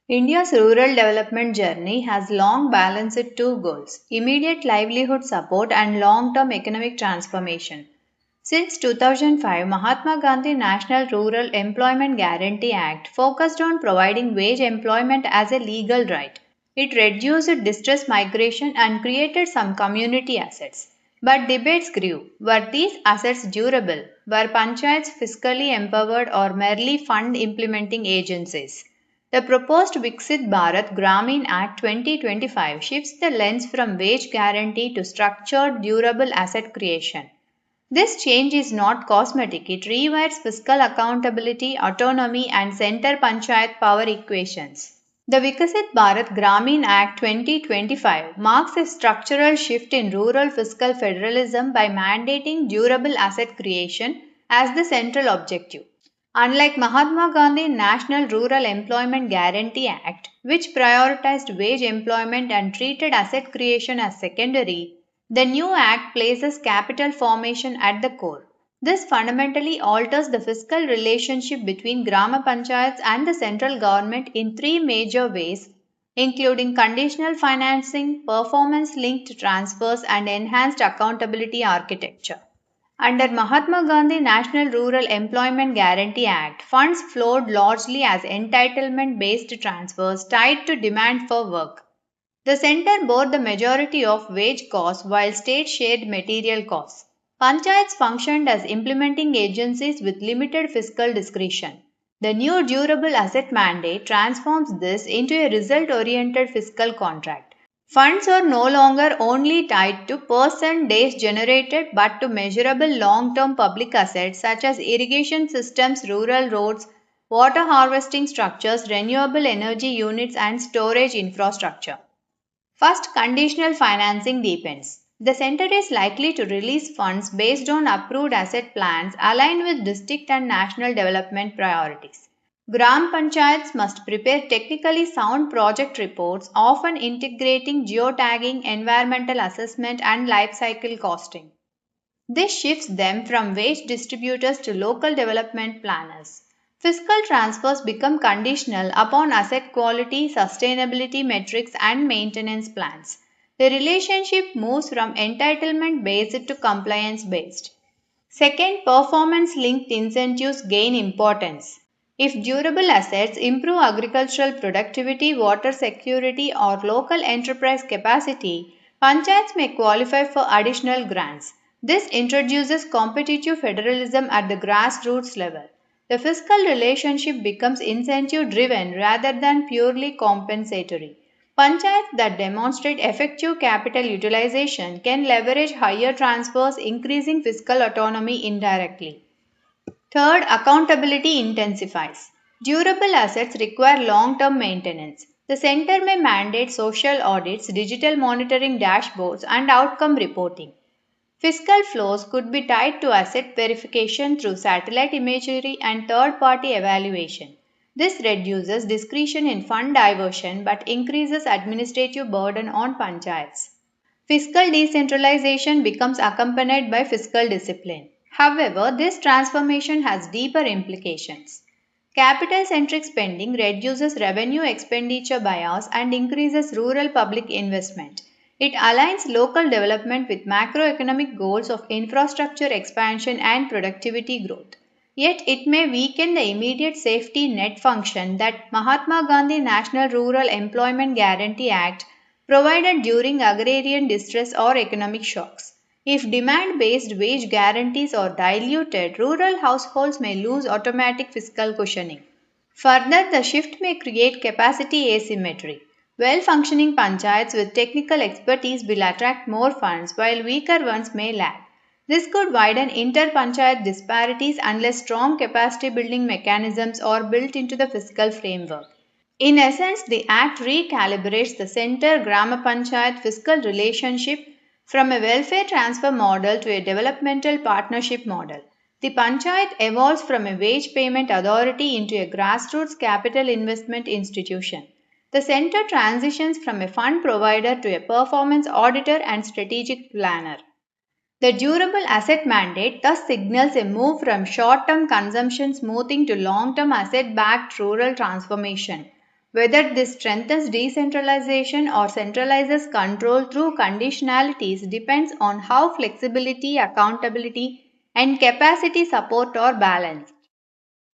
India's rural development journey has long balanced two goals: immediate livelihood support and long term economic transformation. Since 2005, Mahatma Gandhi National Rural Employment Guarantee Act focused on providing wage employment as a legal right. It reduced distress migration and created some community assets. But debates grew. Were these assets durable? Were panchayats fiscally empowered or merely fund implementing agencies? The proposed Viksit Bharat Gramin Act 2025 shifts the lens from wage guarantee to structured, durable asset creation. This change is not cosmetic, it rewires fiscal accountability, autonomy, and center panchayat power equations. The Viksit Bharat Gramin Act 2025 marks a structural shift in rural fiscal federalism by mandating durable asset creation as the central objective. Unlike Mahatma Gandhi National Rural Employment Guarantee Act, which prioritized wage employment and treated asset creation as secondary, the new act places capital formation at the core. This fundamentally alters the fiscal relationship between Gram Panchayats and the central government in three major ways, including conditional financing, performance linked transfers, and enhanced accountability architecture. Under Mahatma Gandhi National Rural Employment Guarantee Act, funds flowed largely as entitlement based transfers tied to demand for work. The center bore the majority of wage costs while state shared material costs. Panchayats functioned as implementing agencies with limited fiscal discretion. The new durable asset mandate transforms this into a result oriented fiscal contract. Funds are no longer only tied to percent days generated but to measurable long term public assets such as irrigation systems, rural roads, water harvesting structures, renewable energy units, and storage infrastructure. First, conditional financing depends. The center is likely to release funds based on approved asset plans aligned with district and national development priorities. Gram Panchayats must prepare technically sound project reports, often integrating geotagging, environmental assessment, and life cycle costing. This shifts them from wage distributors to local development planners. Fiscal transfers become conditional upon asset quality, sustainability metrics, and maintenance plans. The relationship moves from entitlement based to compliance based. Second, performance linked incentives gain importance. If durable assets improve agricultural productivity, water security, or local enterprise capacity, panchayats may qualify for additional grants. This introduces competitive federalism at the grassroots level. The fiscal relationship becomes incentive driven rather than purely compensatory. Panchayats that demonstrate effective capital utilization can leverage higher transfers, increasing fiscal autonomy indirectly. Third, accountability intensifies. Durable assets require long term maintenance. The center may mandate social audits, digital monitoring dashboards, and outcome reporting. Fiscal flows could be tied to asset verification through satellite imagery and third party evaluation. This reduces discretion in fund diversion but increases administrative burden on panchayats. Fiscal decentralization becomes accompanied by fiscal discipline. However, this transformation has deeper implications. Capital centric spending reduces revenue expenditure bias and increases rural public investment. It aligns local development with macroeconomic goals of infrastructure expansion and productivity growth. Yet it may weaken the immediate safety net function that Mahatma Gandhi National Rural Employment Guarantee Act provided during agrarian distress or economic shocks. If demand based wage guarantees are diluted, rural households may lose automatic fiscal cushioning. Further, the shift may create capacity asymmetry. Well functioning panchayats with technical expertise will attract more funds while weaker ones may lag. This could widen inter panchayat disparities unless strong capacity building mechanisms are built into the fiscal framework. In essence, the Act recalibrates the center Gram Panchayat fiscal relationship from a welfare transfer model to a developmental partnership model. The Panchayat evolves from a wage payment authority into a grassroots capital investment institution. The center transitions from a fund provider to a performance auditor and strategic planner. The durable asset mandate thus signals a move from short term consumption smoothing to long term asset backed rural transformation. Whether this strengthens decentralization or centralizes control through conditionalities depends on how flexibility, accountability, and capacity support are balanced.